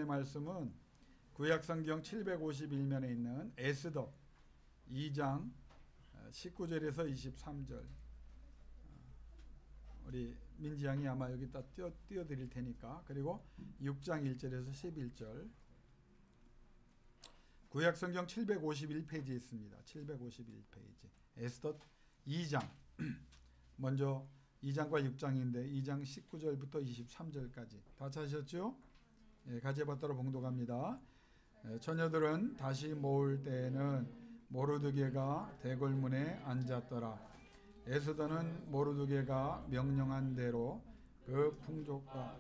말씀은 구약성경 751면에 있는 에스더 2장 19절에서 23절. 우리 민지 양이 아마 여기다 띄워드릴 테니까. 그리고 6장 1절에서 11절. 구약성경 751페이지에 있습니다. 751페이지. 에스더 2장. 먼저 2장과 6장인데 2장 19절부터 23절까지. 다 찾으셨죠? 예, 가제받도록 봉독합니다. 처녀들은 다시 모을 때에는 모르드게가 대궐문에 앉았더라. 에스더는 모르드게가 명령한 대로 그 풍족과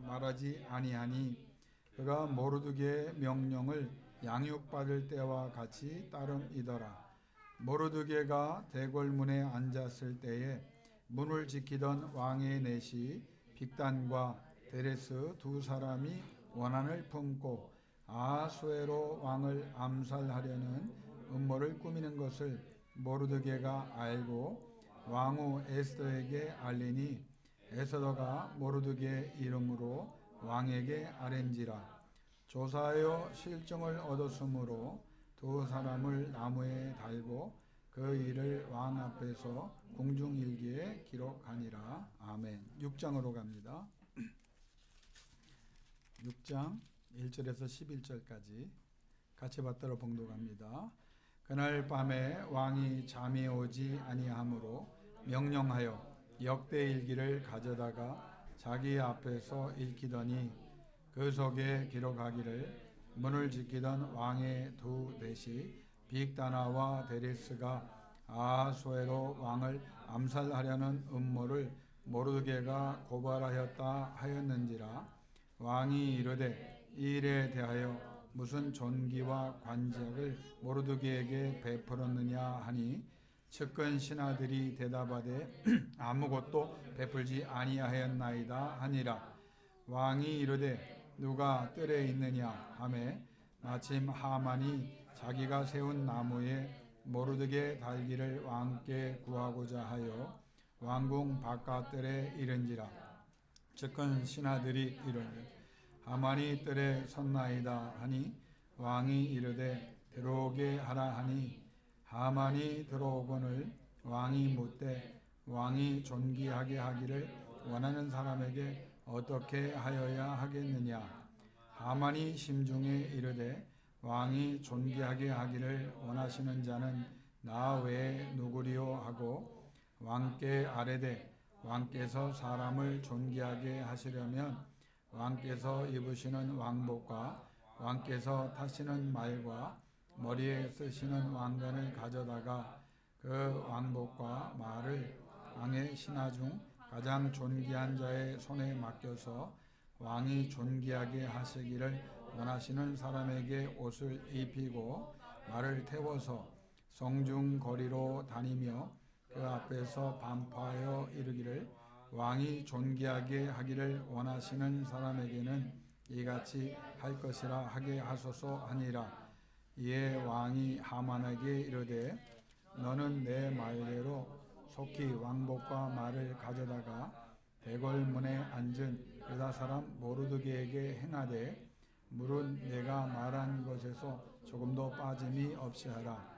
말하지 아니하니 그가 모르드게의 명령을 양육받을 때와 같이 따름이더라. 모르드게가 대궐문에 앉았을 때에 문을 지키던 왕의 넷이 빅단과 데레스 두 사람이 원한을 품고 아하수에로 왕을 암살하려는 음모를 꾸미는 것을 모르드게가 알고 왕후 에스더에게 알리니 에스더가 모르드게 이름으로 왕에게 아뢰니라. 조사하여 실정을 얻었으므로 두 사람을 나무에 달고 그 일을 왕 앞에서 궁중일기에 기록하니라. 아멘. 6장으로 갑니다. 6장 1절에서 11절까지 같이 받들어 봉독합니다. 그날 밤에 왕이 잠이 오지 아니하므로 명령하여 역대일기를 가져다가 자기 앞에서 읽히더니 그 속에 기록하기를 문을 지키던 왕의 두 넷이 빅다나와 데레스가 아하수에로 왕을 암살하려는 음모를 모르드게가 고발하였다 하였는지라. 왕이 이르되 이 일에 대하여 무슨 존귀와 관작을 모르드게에게 베풀었느냐 하니 측근 신하들이 대답하되 아무것도 베풀지 아니하였나이다 하니라. 왕이 이르되 누가 뜰에 있느냐 하매 마침 하만이 자기가 세운 나무에 모르드게 달기를 왕께 구하고자 하여 왕궁 바깥뜰에 이른지라. 측근 신하들이 이르되 하만이 뜰에 섰나이다 하니 왕이 이르되 들어오게 하라 하니 하만이 들어오거늘 왕이 묻되 왕이 존귀하게 하기를 원하는 사람에게 어떻게 하여야 하겠느냐. 하만이 심중에 이르되 왕이 존귀하게 하기를 원하시는 자는 나 외에 누구리요 하고 왕께 아뢰되 왕께서 사람을 존귀하게 하시려면 왕께서 입으시는 왕복과 왕께서 타시는 말과 머리에 쓰시는 왕관을 가져다가 그 왕복과 말을 왕의 신하 중 가장 존귀한 자의 손에 맡겨서 왕이 존귀하게 하시기를 원하시는 사람에게 옷을 입히고 말을 태워서 성중 거리로 다니며 그 앞에서 반포하여 이르기를 왕이 존귀하게 하기를 원하시는 사람에게는 이같이 할 것이라 하게 하소서 하니라. 이에 왕이 하만에게 이르되 너는 내 말대로 속히 왕복과 말을 가져다가 대궐문에 앉은 유다 사람 모르드게에게 행하되 물은 내가 말한 것에서 조금도 빠짐이 없이 하라.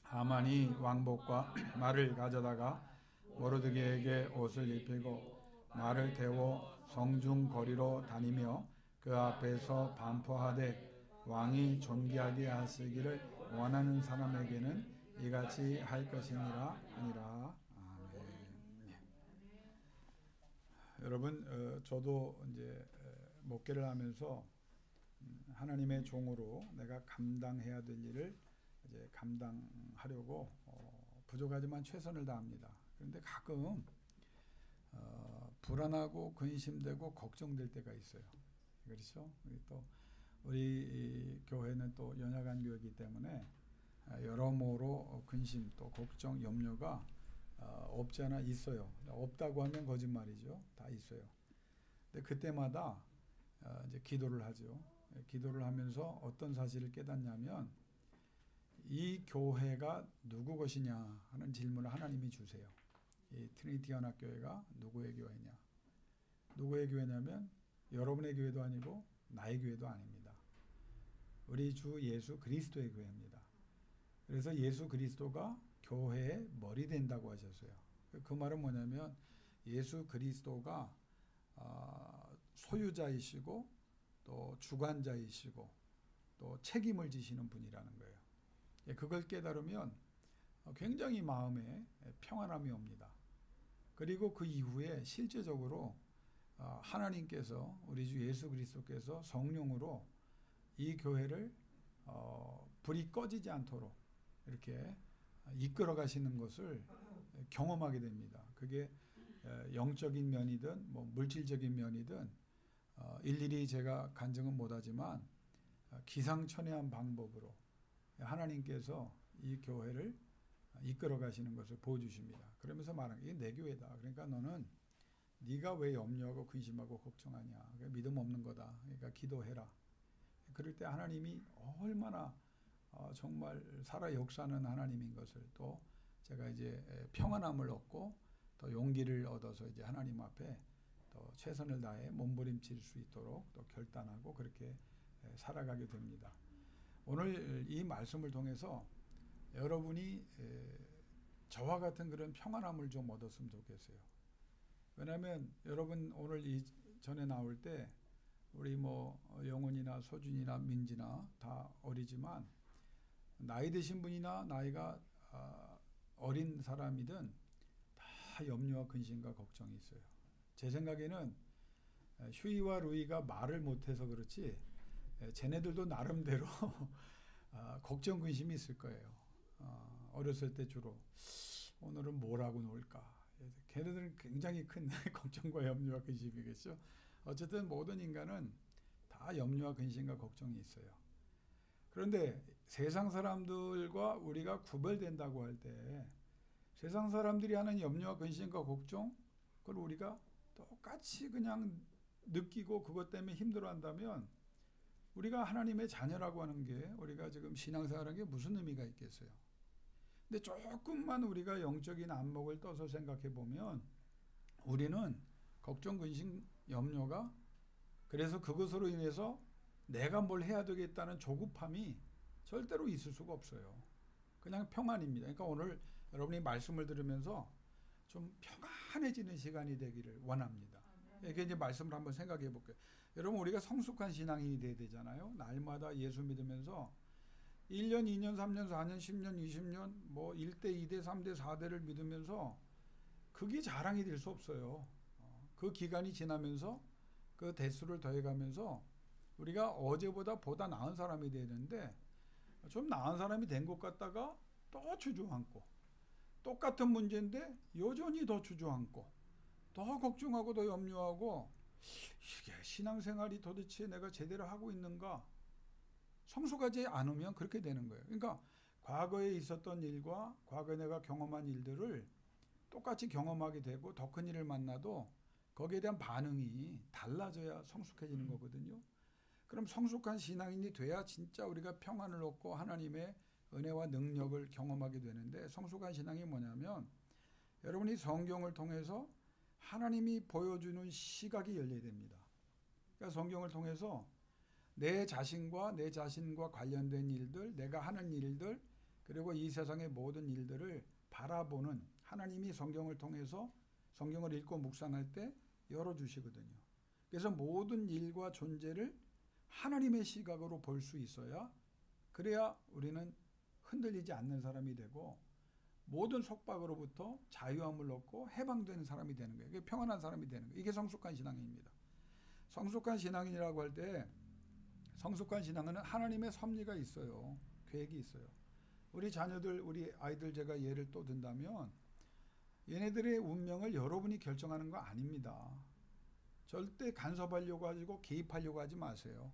하만이 왕복과 말을 가져다가 모르드게에게 옷을 입히고 말을 태워 성중 거리로 다니며 그 앞에서 반포하되 왕이 존귀하게 하시기를 원하는 사람에게는 이같이 할 것이니라 하니라. 아멘. 여러분, 저도 이제 목회를 하면서 하나님의 종으로 내가 감당해야 될 일을 이제 감당하려고 부족하지만 최선을 다합니다. 그런데 가끔 불안하고 근심되고 걱정될 때가 있어요. 그렇죠? 또 우리 교회는 또 연약한 교회이기 때문에 여러모로 근심 또 걱정 염려가 없지 않아 있어요. 없다고 하면 거짓말이죠. 다 있어요. 근데 그때마다 이제 기도를 하죠. 기도를 하면서 어떤 사실을 깨닫냐면 이 교회가 누구 것이냐 하는 질문을 하나님이 주세요. 이 트리니티 연합교회가 누구의 교회냐. 누구의 교회냐면 여러분의 교회도 아니고 나의 교회도 아닙니다. 우리 주 예수 그리스도의 교회입니다. 그래서 예수 그리스도가 교회의 머리 된다고 하셨어요. 그 말은 뭐냐면 예수 그리스도가 소유자이시고 또 주관자이시고 또 책임을 지시는 분이라는 거예요. 그걸 깨달으면 굉장히 마음에 평안함이 옵니다. 그리고 그 이후에 실제적으로 하나님께서 우리 주 예수 그리스도께서 성령으로 이 교회를 불이 꺼지지 않도록 이렇게 이끌어 가시는 것을 경험하게 됩니다. 그게 영적인 면이든 뭐 물질적인 면이든 일일이 제가 간증은 못하지만 기상천외한 방법으로 하나님께서 이 교회를 이끌어 가시는 것을 보여주십니다. 그러면서 말하는 게 내 교회다. 그러니까 너는 네가 왜 염려하고 근심하고 걱정하냐. 믿음 없는 거다. 그러니까 기도해라. 그럴 때 하나님이 얼마나 정말 살아 역사하는 하나님인 것을 또 제가 이제 평안함을 얻고 또 용기를 얻어서 이제 하나님 앞에 또 최선을 다해 몸부림칠 수 있도록 또 결단하고 그렇게 살아가게 됩니다. 오늘 이 말씀을 통해서 여러분이 저와 같은 그런 평안함을 좀 얻었으면 좋겠어요. 왜냐하면 여러분 오늘 이 전에 나올 때 우리 뭐 영훈이나 소준이나 민지나 다 어리지만 나이 드신 분이나 나이가 어린 사람이든 다 염려와 근심과 걱정이 있어요. 제 생각에는 휴이와 루이가 말을 못해서 그렇지 쟤네들도 나름대로 걱정 근심이 있을 거예요. 어렸을 때 주로 오늘은 뭘 하고 놀까. 걔네들은 굉장히 큰 걱정과 염려와 근심이겠죠. 어쨌든 모든 인간은 다 염려와 근심과 걱정이 있어요. 그런데 세상 사람들과 우리가 구별된다고 할 때 세상 사람들이 하는 염려와 근심과 걱정 그걸 우리가 똑같이 그냥 느끼고 그것 때문에 힘들어한다면 우리가 하나님의 자녀라고 하는 게 우리가 지금 신앙생활하는 게 무슨 의미가 있겠어요. 근데 조금만 우리가 영적인 안목을 떠서 생각해 보면 우리는 걱정, 근심, 염려가 그래서 그것으로 인해서 내가 뭘 해야 되겠다는 조급함이 절대로 있을 수가 없어요. 그냥 평안입니다. 그러니까 오늘 여러분이 말씀을 들으면서 좀 평안해지는 시간이 되기를 원합니다. 이게 이제 말씀을 한번 생각해 볼게요. 여러분 우리가 성숙한 신앙인이 돼야 되잖아요. 날마다 예수 믿으면서 1년, 2년, 3년, 4년, 10년, 20년 뭐 1대, 2대, 3대, 4대를 믿으면서 그게 자랑이 될 수 없어요. 그 기간이 지나면서 그 대수를 더해가면서 우리가 어제보다 보다 나은 사람이 되는데 좀 나은 사람이 된 것 같다가 또 주저앉고 똑같은 문제인데 여전히 더 주저앉고 더 걱정하고 더 염려하고 이게 신앙생활이 도대체 내가 제대로 하고 있는가 성숙하지 않으면 그렇게 되는 거예요. 그러니까 과거에 있었던 일과 과거에 내가 경험한 일들을 똑같이 경험하게 되고 더 큰 일을 만나도 거기에 대한 반응이 달라져야 성숙해지는 거거든요. 그럼 성숙한 신앙인이 돼야 진짜 우리가 평안을 얻고 하나님의 은혜와 능력을 경험하게 되는데 성숙한 신앙이 뭐냐면 여러분이 성경을 통해서 하나님이 보여주는 시각이 열려야 됩니다. 그러니까 성경을 통해서 내 자신과 관련된 일들, 내가 하는 일들, 그리고 이 세상의 모든 일들을 바라보는 하나님이 성경을 통해서 성경을 읽고 묵상할 때 열어주시거든요. 그래서 모든 일과 존재를 하나님의 시각으로 볼 수 있어야 그래야 우리는 흔들리지 않는 사람이 되고 모든 속박으로부터 자유함을 얻고 해방되는 사람이 되는 거예요. 평안한 사람이 되는 거예요. 이게 성숙한 신앙입니다. 성숙한 신앙이라고 할 때 성숙한 신앙은 하나님의 섭리가 있어요. 계획이 있어요. 우리 자녀들, 우리 아이들 제가 예를 또 든다면 얘네들의 운명을 여러분이 결정하는 거 아닙니다. 절대 간섭하려고 하고 개입하려고 하지 마세요.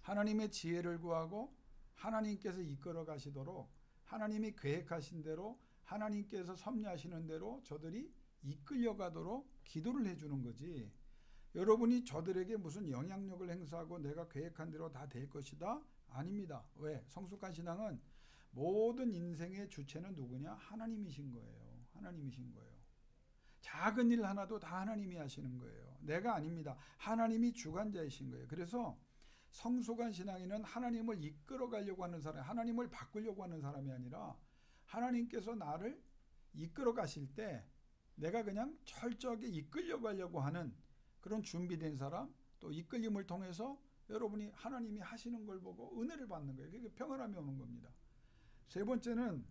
하나님의 지혜를 구하고 하나님께서 이끌어 가시도록 하나님이 계획하신 대로 하나님께서 섭리하시는 대로 저들이 이끌려 가도록 기도를 해주는 거지 여러분이 저들에게 무슨 영향력을 행사하고 내가 계획한 대로 다 될 것이다? 아닙니다. 왜? 성숙한 신앙은 모든 인생의 주체는 누구냐? 하나님이신 거예요. 하나님이신 거예요. 작은 일 하나도 다 하나님이 하시는 거예요. 내가 아닙니다. 하나님이 주관자이신 거예요. 그래서 성숙한 신앙인은 하나님을 이끌어 가려고 하는 사람, 하나님을 바꾸려고 하는 사람이 아니라 하나님께서 나를 이끌어 가실 때 내가 그냥 철저하게 이끌려고 하려고 하는 그런 준비된 사람, 또 이끌림을 통해서 여러분이 하나님이 하시는 걸 보고 은혜를 받는 거예요. 그게 평안함이 오는 겁니다. 세 번째는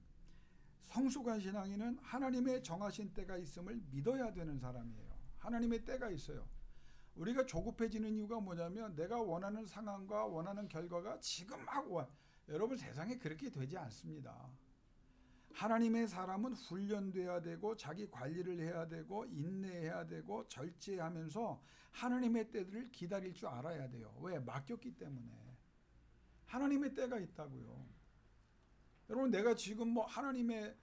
성숙한 신앙인은 하나님의 정하신 때가 있음을 믿어야 되는 사람이에요. 하나님의 때가 있어요. 우리가 조급해지는 이유가 뭐냐면 내가 원하는 상황과 원하는 결과가 지금 막 와. 여러분 세상에 그렇게 되지 않습니다. 하나님의 사람은 훈련돼야 되고 자기 관리를 해야 되고 인내해야 되고 절제하면서 하나님의 때들을 기다릴 줄 알아야 돼요. 왜? 맡겼기 때문에. 하나님의 때가 있다고요. 여러분 내가 지금 뭐 하나님의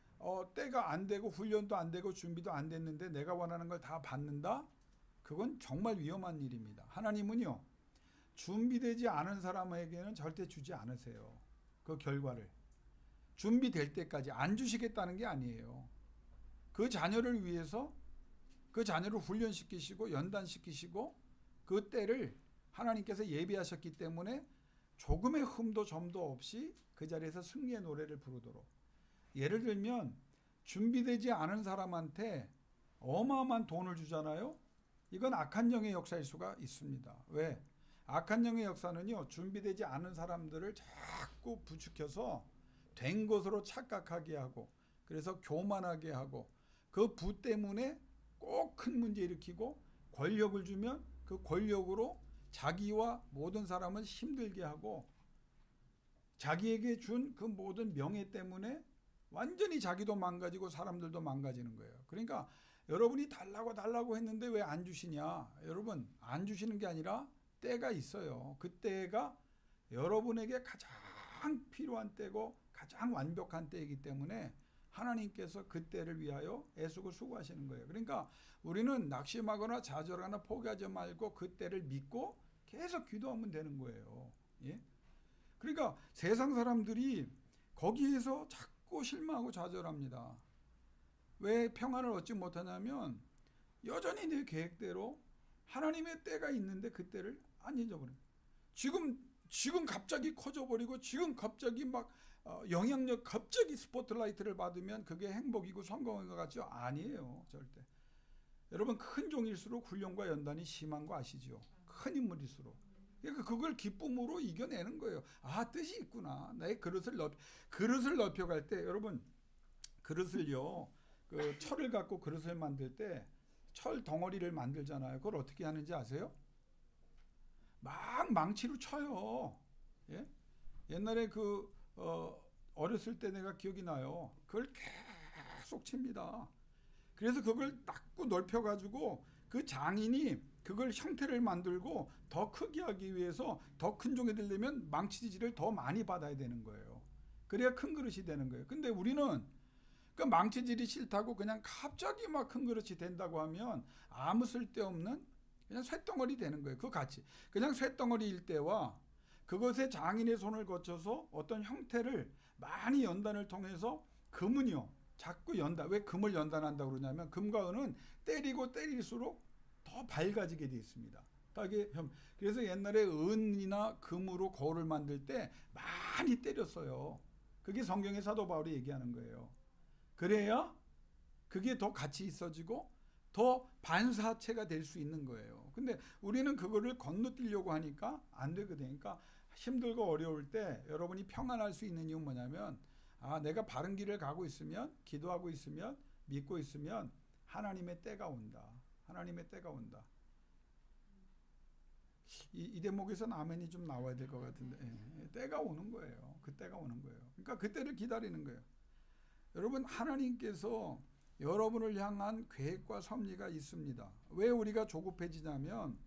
때가 안 되고 훈련도 안 되고 준비도 안 됐는데 내가 원하는 걸 다 받는다? 그건 정말 위험한 일입니다. 하나님은요, 준비되지 않은 사람에게는 절대 주지 않으세요. 그 결과를. 준비될 때까지 안 주시겠다는 게 아니에요. 그 자녀를 위해서 그 자녀를 훈련시키시고 연단시키시고 그 때를 하나님께서 예비하셨기 때문에 조금의 흠도 점도 없이 그 자리에서 승리의 노래를 부르도록. 예를 들면 준비되지 않은 사람한테 어마어마한 돈을 주잖아요. 이건 악한 영의 역사일 수가 있습니다. 왜? 악한 영의 역사는요, 준비되지 않은 사람들을 자꾸 부추겨서 된 것으로 착각하게 하고, 그래서 교만하게 하고, 그 부 때문에 꼭 큰 문제 일으키고, 권력을 주면 그 권력으로 자기와 모든 사람을 힘들게 하고, 자기에게 준 그 모든 명예 때문에 완전히 자기도 망가지고 사람들도 망가지는 거예요. 그러니까 여러분이 달라고 했는데 왜 안 주시냐? 여러분 안 주시는 게 아니라 때가 있어요. 그 때가 여러분에게 가장 필요한 때고 가장 완벽한 때이기 때문에 하나님께서 그 때를 위하여 애쓰고 수고하시는 거예요. 그러니까 우리는 낙심하거나 좌절하거나 포기하지 말고 그 때를 믿고 계속 기도하면 되는 거예요. 예? 그러니까 세상 사람들이 거기에서 자꾸 실망하고 좌절합니다. 왜 평안을 얻지 못하냐면 여전히 내 계획대로 하나님의 때가 있는데 그 때를 안 잊어버려요. 지금 갑자기 커져버리고 지금 갑자기 막 영향력 갑자기 스포트라이트를 받으면 그게 행복이고 성공인 것 같죠? 아니에요. 절대. 여러분 큰 종일수록 훈련과 연단이 심한 거 아시죠? 큰 인물일수록. 그러니까 그걸 기쁨으로 이겨내는 거예요. 아, 뜻이 있구나. 나의 그릇을 넓혀갈 때 여러분 그릇을요. 그 철을 갖고 그릇을 만들 때 철 덩어리를 만들잖아요. 그걸 어떻게 하는지 아세요? 막 망치로 쳐요. 예? 옛날에 어렸을 때 내가 기억이 나요. 그걸 계속 칩니다. 그래서 그걸 닦고 넓혀가지고 그 장인이 그걸 형태를 만들고 더 크게 하기 위해서 더 큰 종이 되려면 망치질을 더 많이 받아야 되는 거예요. 그래야 큰 그릇이 되는 거예요. 근데 우리는 그 망치질이 싫다고 그냥 갑자기 막 큰 그릇이 된다고 하면 아무 쓸데없는 그냥 쇳덩어리 되는 거예요. 그 같이. 그냥 쇳덩어리일 때와 그것에 장인의 손을 거쳐서 어떤 형태를 많이 연단을 통해서 금은요. 자꾸 왜 금을 연단한다고 그러냐면 금과 은은 때리고 때릴수록 더 밝아지게 되어 있습니다. 그래서 옛날에 은이나 금으로 거울을 만들 때 많이 때렸어요. 그게 성경의 사도 바울이 얘기하는 거예요. 그래야 그게 더 가치 있어지고 더 반사체가 될 수 있는 거예요. 근데 우리는 그거를 건너뛰려고 하니까 안 되거든요. 그러니까 힘들고 어려울 때 여러분이 평안할 수 있는 이유는 뭐냐면 내가 바른 길을 가고 있으면 기도하고 있으면 믿고 있으면 하나님의 때가 온다. 하나님의 때가 온다. 이 대목에서는 아멘이 좀 나와야 될 것 같은데 때가 오는 거예요. 그 때가 오는 거예요. 그러니까 그 때를 기다리는 거예요. 여러분 하나님께서 여러분을 향한 계획과 섭리가 있습니다. 왜 우리가 조급해지냐면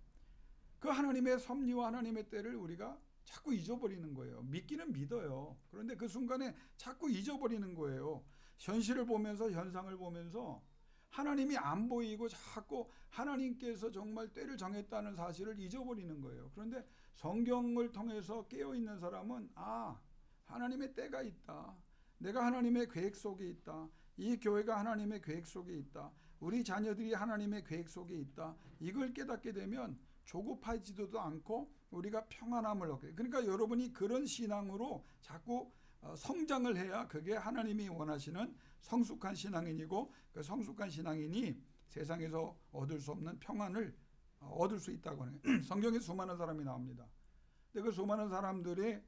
그 하나님의 섭리와 하나님의 때를 우리가 자꾸 잊어버리는 거예요. 믿기는 믿어요. 그런데 그 순간에 자꾸 잊어버리는 거예요. 현실을 보면서 현상을 보면서 하나님이 안 보이고 자꾸 하나님께서 정말 때를 정했다는 사실을 잊어버리는 거예요. 그런데 성경을 통해서 깨어있는 사람은 하나님의 때가 있다. 내가 하나님의 계획 속에 있다. 이 교회가 하나님의 계획 속에 있다. 우리 자녀들이 하나님의 계획 속에 있다. 이걸 깨닫게 되면 조급하지도 않고 우리가 평안함을 얻게. 그러니까 여러분이 그런 신앙으로 자꾸 성장을 해야 그게 하나님이 원하시는 성숙한 신앙인이고, 그 성숙한 신앙인이 세상에서 얻을 수 없는 평안을 얻을 수 있다고 하는 거예요. 성경에 수많은 사람이 나옵니다. 근데 그 수많은 사람들이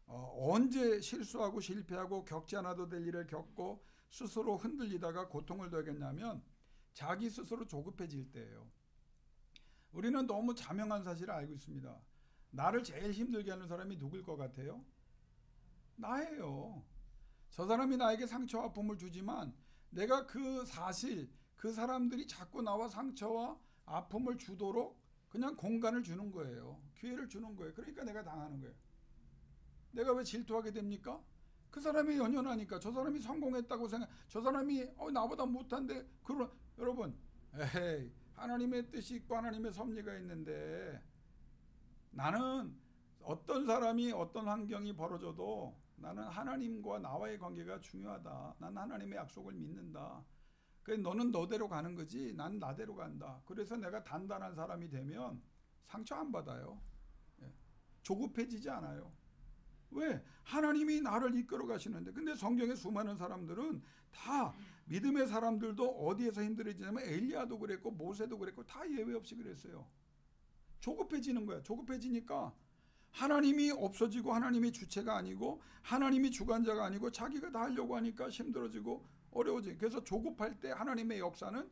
언제 실수하고 실패하고 겪지 않아도 될 일을 겪고 스스로 흔들리다가 고통을 더하겠냐면 자기 스스로 조급해질 때예요. 우리는 너무 자명한 사실을 알고 있습니다. 나를 제일 힘들게 하는 사람이 누굴 것 같아요? 나예요. 저 사람이 나에게 상처와 아픔을 주지만 내가 그 사실, 그 사람들이 자꾸 나와 상처와 아픔을 주도록 그냥 공간을 주는 거예요. 기회를 주는 거예요. 그러니까 내가 당하는 거예요. 내가 왜 질투하게 됩니까? 그 사람이 연연하니까. 저 사람이 성공했다고 생각, 저 사람이 나보다 못한데. 여러분, 에이, 하나님의 뜻이 있고 하나님의 섭리가 있는데, 나는 어떤 사람이 어떤 환경이 벌어져도 나는 하나님과 나와의 관계가 중요하다. 난 하나님의 약속을 믿는다. 그래서 너는 너대로 가는 거지 난 나대로 간다. 그래서 내가 단단한 사람이 되면 상처 안 받아요. 조급해지지 않아요. 왜? 하나님이 나를 이끌어 가시는데. 근데 성경의 수많은 사람들은 다, 믿음의 사람들도 어디에서 힘들어지냐면 엘리야도 그랬고 모세도 그랬고 다 예외 없이 그랬어요. 조급해지는 거야. 조급해지니까 하나님이 없어지고 하나님이 주체가 아니고 하나님이 주관자가 아니고 자기가 다 하려고 하니까 힘들어지고 어려워지고. 그래서 조급할 때 하나님의 역사는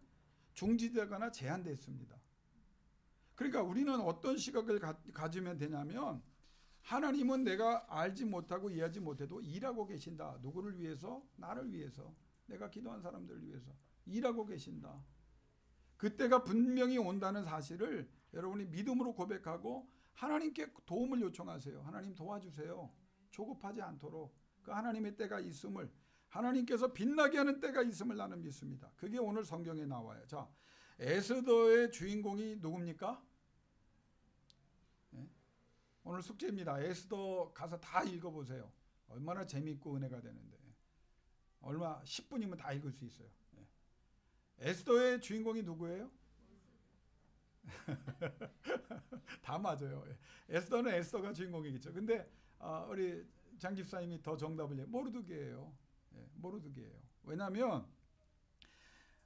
중지되거나 제한됐습니다. 그러니까 우리는 어떤 시각을 가지면 되냐면, 하나님은 내가 알지 못하고 이해하지 못해도 일하고 계신다. 누구를 위해서? 나를 위해서. 내가 기도한 사람들을 위해서 일하고 계신다. 그때가 분명히 온다는 사실을 여러분이 믿음으로 고백하고 하나님께 도움을 요청하세요. 하나님 도와주세요. 조급하지 않도록 그 하나님의 때가 있음을, 하나님께서 빛나게 하는 때가 있음을 나는 믿습니다. 그게 오늘 성경에 나와요. 자, 에스더의 주인공이 누굽니까? 네? 오늘 숙제입니다. 에스더 가서 다 읽어보세요. 얼마나 재밌고 은혜가 되는데. 얼마 10분이면 다 읽을 수 있어요. 네. 에스더의 주인공이 누구예요? 다 맞아요. 에스더는 에스더가 주인공이겠죠. 근데 우리 장 집사님이 더 정답을 해요. 모르드게예요. 모르드게예요. 왜냐하면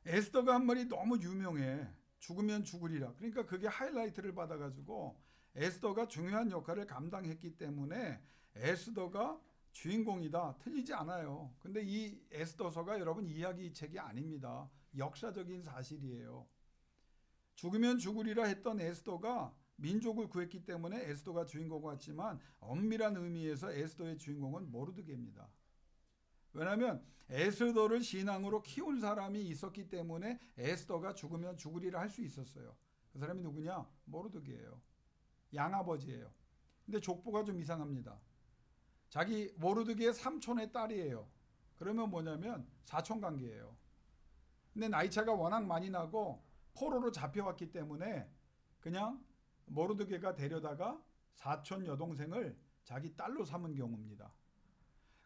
에스더가 한 말이 너무 유명해. 죽으면 죽으리라. 그러니까 그게 하이라이트를 받아가지고 에스더가 중요한 역할을 감당했기 때문에 에스더가 주인공이다. 틀리지 않아요. 근데 이 에스더서가 여러분 이야기 책이 아닙니다. 역사적인 사실이에요. 죽으면 죽으리라 했던 에스더가 민족을 구했기 때문에 에스더가 주인공 같지만 엄밀한 의미에서 에스더의 주인공은 모르드게입니다. 왜냐하면 에스더를 신앙으로 키운 사람이 있었기 때문에 에스더가 죽으면 죽으리라 할 수 있었어요. 그 사람이 누구냐? 모르드게예요. 양아버지예요. 근데 족보가 좀 이상합니다. 자기 모르드게의 삼촌의 딸이에요. 그러면 뭐냐면 사촌관계예요. 근데 나이차가 워낙 많이 나고 포로로 잡혀왔기 때문에 그냥 모르드게가 데려다가 사촌 여동생을 자기 딸로 삼은 경우입니다.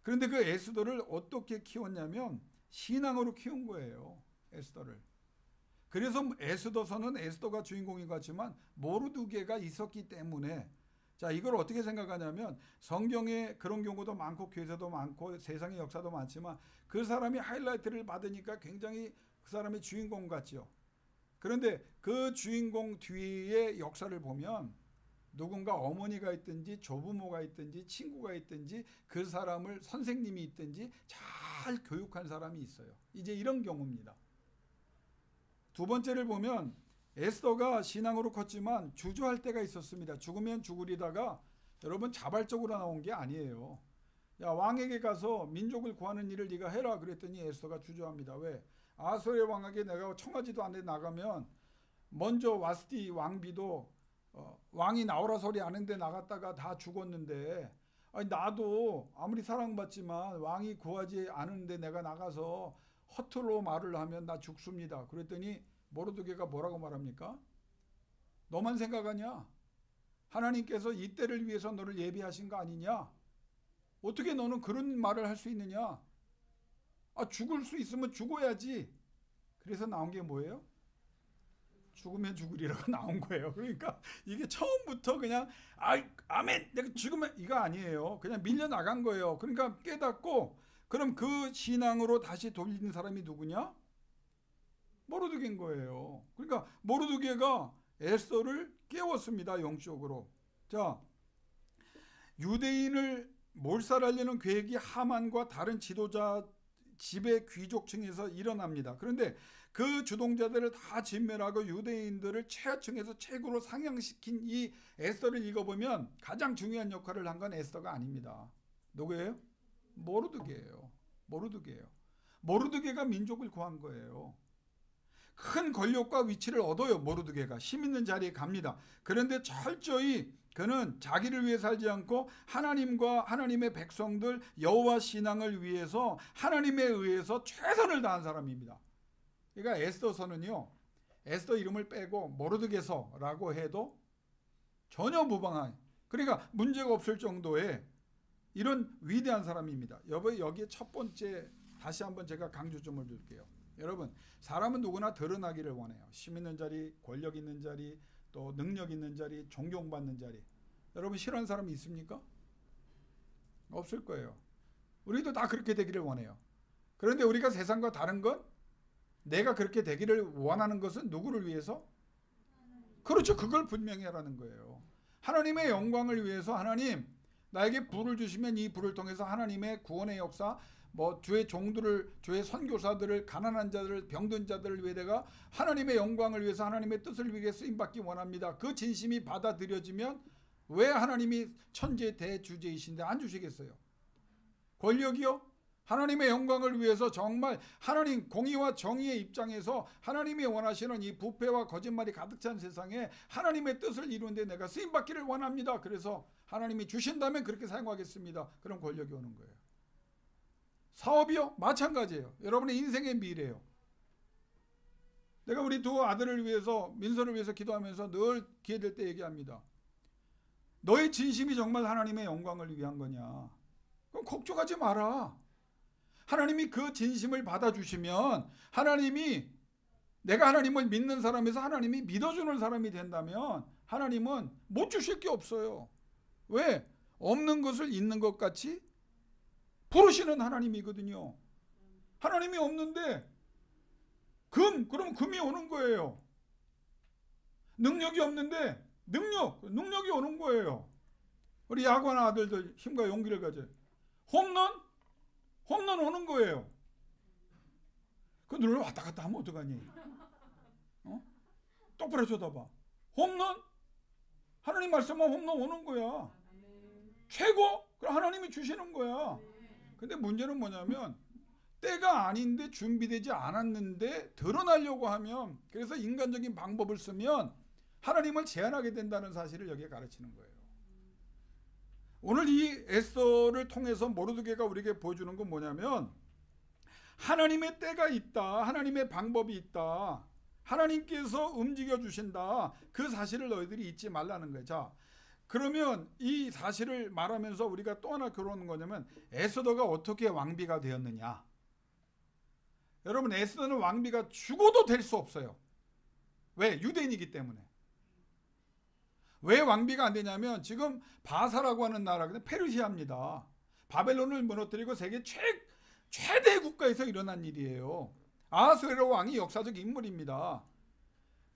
그런데 그 에스더를 어떻게 키웠냐면 신앙으로 키운 거예요. 에스더를. 그래서 에스더서는 에스더가 주인공인 것 같지만 모르드게가 있었기 때문에, 자, 이걸 어떻게 생각하냐면 성경에 그런 경우도 많고 교회에서도 많고 세상의 역사도 많지만 그 사람이 하이라이트를 받으니까 굉장히 그 사람이 주인공 같죠. 그런데 그 주인공 뒤에 역사를 보면 누군가 어머니가 있든지 조부모가 있든지 친구가 있든지 그 사람을 선생님이 있든지 잘 교육한 사람이 있어요. 이제 이런 경우입니다. 두 번째를 보면 에스더가 신앙으로 컸지만 주저할 때가 있었습니다. 죽으면 죽으리다가 여러분 자발적으로 나온 게 아니에요. 야, 왕에게 가서 민족을 구하는 일을 네가 해라 그랬더니 에스더가 주저합니다. 왜? 아소의 왕에게 내가 청하지도 않는데 나가면 먼저 와스티 왕비도 왕이 나오라 소리 아는데 나갔다가 다 죽었는데, 아니 나도 아무리 사랑받지만 왕이 구하지 않은데 내가 나가서 허투루 말을 하면 나 죽습니다. 그랬더니 모르드게가 뭐라고 말합니까? 너만 생각하냐? 하나님께서 이 때를 위해서 너를 예비하신 거 아니냐? 어떻게 너는 그런 말을 할 수 있느냐? 죽을 수 있으면 죽어야지. 그래서 나온 게 뭐예요? 죽으면 죽으리라고 나온 거예요. 그러니까 이게 처음부터 그냥 아멘 내가 죽으면 이거 아니에요. 그냥 밀려나간 거예요. 그러니까 깨닫고 그럼 그 신앙으로 다시 돌리는 사람이 누구냐? 모르드게인 거예요. 그러니까 모르드게가 에스더를 깨웠습니다. 영적으로. 자, 유대인을 몰살하려는 계획이 하만과 다른 지도자 지배 귀족층에서 일어납니다. 그런데 그 주동자들을 다 진멸하고 유대인들을 최하층에서 최고로 상향시킨 이 에스더를 읽어보면 가장 중요한 역할을 한 건 에스더가 아닙니다. 누구예요? 모르드게예요. 모르드게가 민족을 구한 거예요. 큰 권력과 위치를 얻어요. 모르드게가 힘 있는 자리에 갑니다. 그런데 철저히 그는 자기를 위해 살지 않고 하나님과 하나님의 백성들 여호와 신앙을 위해서 하나님에 의해서 최선을 다한 사람입니다. 그러니까 에스더서는요, 에스더 이름을 빼고 모르드게서라고 해도 전혀 무방한, 그러니까 문제가 없을 정도의 이런 위대한 사람입니다. 여기에 첫 번째 다시 한번 제가 강조점을 줄게요. 여러분, 사람은 누구나 드러나기를 원해요. 힘 있는 자리, 권력 있는 자리, 또 능력 있는 자리, 존경받는 자리. 여러분 싫어하는 사람이 있습니까? 없을 거예요. 우리도 다 그렇게 되기를 원해요. 그런데 우리가 세상과 다른 건 내가 그렇게 되기를 원하는 것은 누구를 위해서? 그렇죠. 그걸 분명히 하라는 거예요. 하나님의 영광을 위해서 하나님 나에게 불을 주시면 이 불을 통해서 하나님의 구원의 역사, 주의 종들을, 주의 선교사들을, 가난한 자들을, 병든 자들을 위해 내가 하나님의 영광을 위해서 하나님의 뜻을 위해 쓰임받기 원합니다. 그 진심이 받아들여지면 왜 하나님이 천재 대주제이신데 안 주시겠어요? 권력이요? 하나님의 영광을 위해서 정말 하나님 공의와 정의의 입장에서 하나님이 원하시는 이 부패와 거짓말이 가득 찬 세상에 하나님의 뜻을 이루는데 내가 쓰임받기를 원합니다. 그래서 하나님이 주신다면 그렇게 사용하겠습니다. 그럼 권력이 오는 거예요. 사업이요? 마찬가지예요. 여러분의 인생의 미래예요. 내가 우리 두 아들을 위해서, 민서를 위해서 기도하면서 늘 기회될 때 얘기합니다. 너의 진심이 정말 하나님의 영광을 위한 거냐? 그럼 걱정하지 마라. 하나님이 그 진심을 받아주시면 하나님이 내가 하나님을 믿는 사람에서 하나님이 믿어주는 사람이 된다면 하나님은 못 주실 게 없어요. 왜? 없는 것을 있는 것 같이 부르시는 하나님이거든요. 하나님이 없는데 그럼 금이 오는 거예요. 능력이 없는데 능력이 오는 거예요. 우리 야구하는 아들들 힘과 용기를 가져. 홈런 오는 거예요. 그 눌러 왔다 갔다 하면 어떡하니? 똑바로 쳐다봐. 홈런? 하나님 말씀하면 홈런 오는 거야. 최고? 그럼 하나님이 주시는 거야. 근데 문제는 뭐냐면 때가 아닌데 준비되지 않았는데 드러나려고 하면, 그래서 인간적인 방법을 쓰면 하나님을 제한하게 된다는 사실을 여기에 가르치는 거예요. 오늘 이 에스더를 통해서 모르드게가 우리에게 보여주는 건 뭐냐면 하나님의 때가 있다. 하나님의 방법이 있다. 하나님께서 움직여 주신다. 그 사실을 너희들이 잊지 말라는 거예요. 자, 그러면 이 사실을 말하면서 우리가 또 하나 결론은 거냐면 에스더가 어떻게 왕비가 되었느냐. 여러분, 에스더는 왕비가 죽어도 될 수 없어요. 왜? 유대인이기 때문에. 왜 왕비가 안 되냐면 지금 바사라고 하는 나라가 페르시아입니다. 바벨론을 무너뜨리고 세계 최대 국가에서 일어난 일이에요. 아하스웨로 왕이 역사적 인물입니다.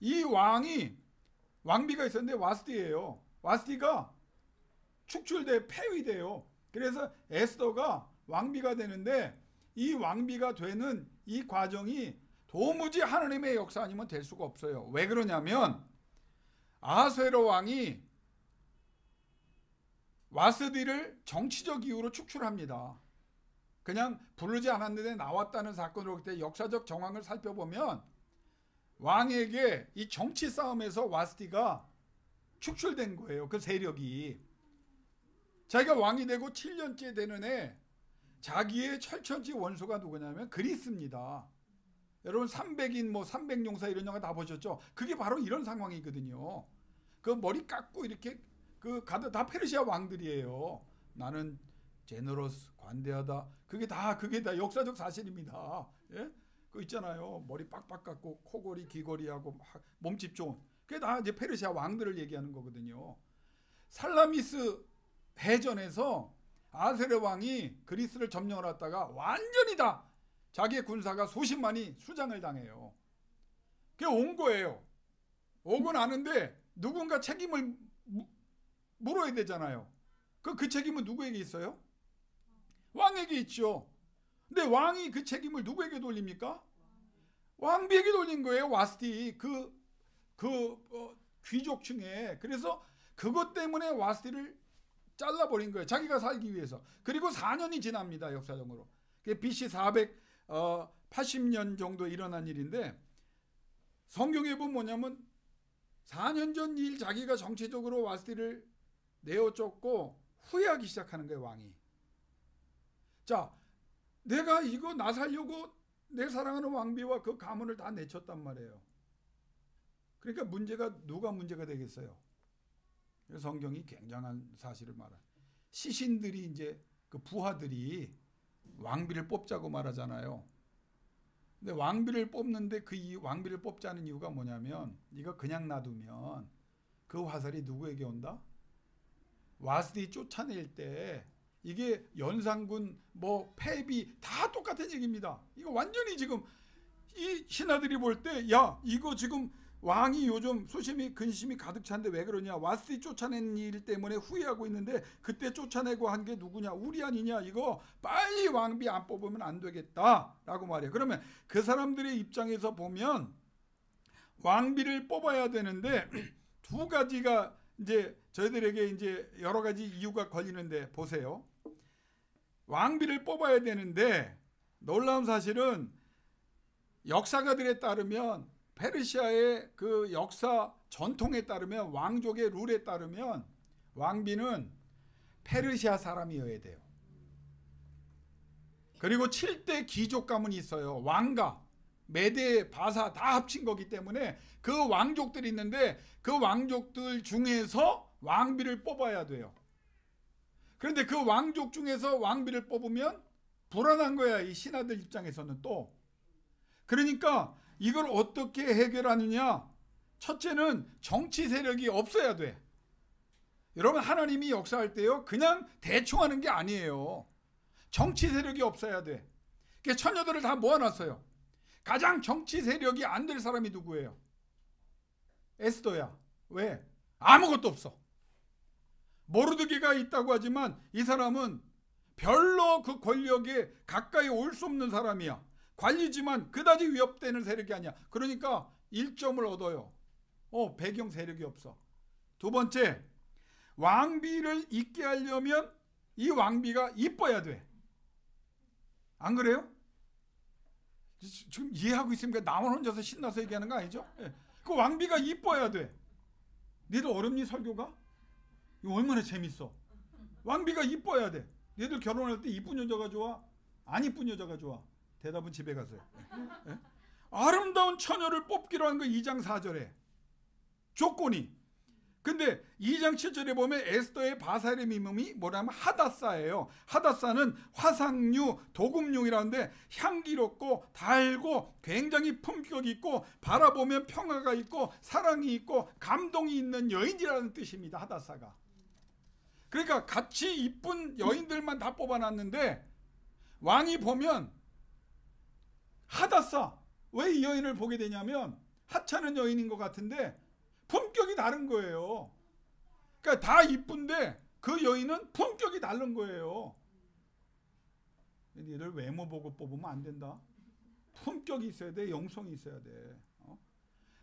이 왕비가 있었는데 와스디예요. 와스디가 축출돼 폐위돼요. 그래서 에스더가 왕비가 되는데 이 왕비가 되는 이 과정이 도무지 하나님의 역사 아니면 될 수가 없어요. 왜 그러냐면 아하스웨로 왕이 와스디를 정치적 이유로 축출합니다. 그냥 부르지 않았는데 나왔다는 사건으로 볼 때 역사적 정황을 살펴보면 왕에게 이 정치 싸움에서 와스디가 축출된 거예요. 그 세력이. 자기가 왕이 되고 7년째 되는 해 자기의 철천지 원수가 누구냐면 그리스입니다. 여러분 300인 300용사 이런 영화 다 보셨죠? 그게 바로 이런 상황이거든요. 그 머리 깎고 이렇게 다 페르시아 왕들이에요. 나는 제너러스 관대하다. 그게 다 역사적 사실입니다. 예? 그 있잖아요. 머리 빡빡 깎고 코골이 귀걸이하고 막 몸집 좋은. 그게 다 이제 페르시아 왕들을 얘기하는 거거든요. 살라미스 해전에서 아세르 왕이 그리스를 점령을 했다가 완전히 다 자기의 군사가 수십만이 수장을 당해요. 그게 온 거예요. 오고 나는데 누군가 책임을 물어야 되잖아요. 그 책임은 누구에게 있어요? 왕에게 있죠. 근데 왕이 그 책임을 누구에게 돌립니까? 왕비에게 돌린 거예요. 와스티 귀족층에. 그래서 그것 때문에 와스티를 잘라버린 거예요. 자기가 살기 위해서. 그리고 4년이 지납니다. 역사적으로. BC 480년 정도 일어난 일인데 성경에 보면 뭐냐면 4년 전 일 자기가 정치적으로 와스티를 내어쫓고 후회하기 시작하는 거예요. 왕이. 자, 내가 이거 나 살려고 내 사랑하는 왕비와 그 가문을 다 내쳤단 말이에요. 그러니까 누가 문제가 되겠어요? 성경이 굉장한 사실을 말해요. 시신들이 이제 그 부하들이 왕비를 뽑자고 말하잖아요. 근데 왕비를 뽑는데 왕비를 뽑자는 이유가 뭐냐면 이거 그냥 놔두면 그 화살이 누구에게 온다? 와스티 쫓아낼 때 이게 연산군 패비 다 똑같은 얘기입니다. 이거 완전히 지금 이 신하들이 볼 때 야 이거 지금 왕이 요즘 수심이 근심이 가득 찬데 왜 그러냐? 와스티 쫓아낸 일 때문에 후회하고 있는데 그때 쫓아내고 한 게 누구냐? 우리 아니냐? 이거 빨리 왕비 안 뽑으면 안 되겠다라고 말해요. 그러면 그 사람들의 입장에서 보면 왕비를 뽑아야 되는데 두 가지가 이제 저희들에게 이제 여러 가지 이유가 걸리는데 보세요. 왕비를 뽑아야 되는데 놀라운 사실은 역사가들에 따르면 페르시아의 그 역사 전통에 따르면 왕족의 룰에 따르면 왕비는 페르시아 사람이어야 돼요. 그리고 7대 귀족 가문이 있어요. 왕가, 메데, 바사 다 합친 거기 때문에 그 왕족들이 있는데 그 왕족들 중에서 왕비를 뽑아야 돼요. 그런데 그 왕족 중에서 왕비를 뽑으면 불안한 거야. 이 신하들 입장에서는 또. 그러니까 이걸 어떻게 해결하느냐? 첫째는 정치 세력이 없어야 돼. 여러분 하나님이 역사할 때요 그냥 대충 하는 게 아니에요. 정치 세력이 없어야 돼. 그러니까 처녀들을 다 모아놨어요. 가장 정치 세력이 안 될 사람이 누구예요? 에스더야. 왜? 아무것도 없어. 모르드게가 있다고 하지만 이 사람은 별로 그 권력에 가까이 올 수 없는 사람이야. 관리지만 그다지 위협되는 세력이 아니야. 그러니까 1점을 얻어요. 배경 세력이 없어. 두 번째, 왕비를 있게 하려면 이 왕비가 이뻐야 돼. 안 그래요? 지금 이해하고 있습니까? 나만 혼자서 신나서 얘기하는 거 아니죠? 그 왕비가 이뻐야 돼. 니들 어렵니 설교가? 이거 얼마나 재밌어. 왕비가 이뻐야 돼. 니들 결혼할 때 이쁜 여자가 좋아? 안 이쁜 여자가 좋아? 대답은 집에 가세요. 예? 아름다운 처녀를 뽑기로 한 거 2장 4절에 조건이. 근데 2장 7절에 보면 에스더의 바사의 이름이 뭐냐면 하닷사예요. 하닷사는 화상류, 도금류이라는데 향기롭고 달고 굉장히 품격 있고 바라보면 평화가 있고 사랑이 있고 감동이 있는 여인이라는 뜻입니다. 하닷사가. 그러니까 같이 이쁜 여인들만 다 뽑아놨는데 왕이 보면 하닷사, 왜 이 여인을 보게 되냐면 하찮은 여인인 것 같은데 품격이 다른 거예요. 그러니까 다 이쁜데 그 여인은 품격이 다른 거예요. 얘들 외모 보고 뽑으면 안 된다. 품격이 있어야 돼. 영성이 있어야 돼.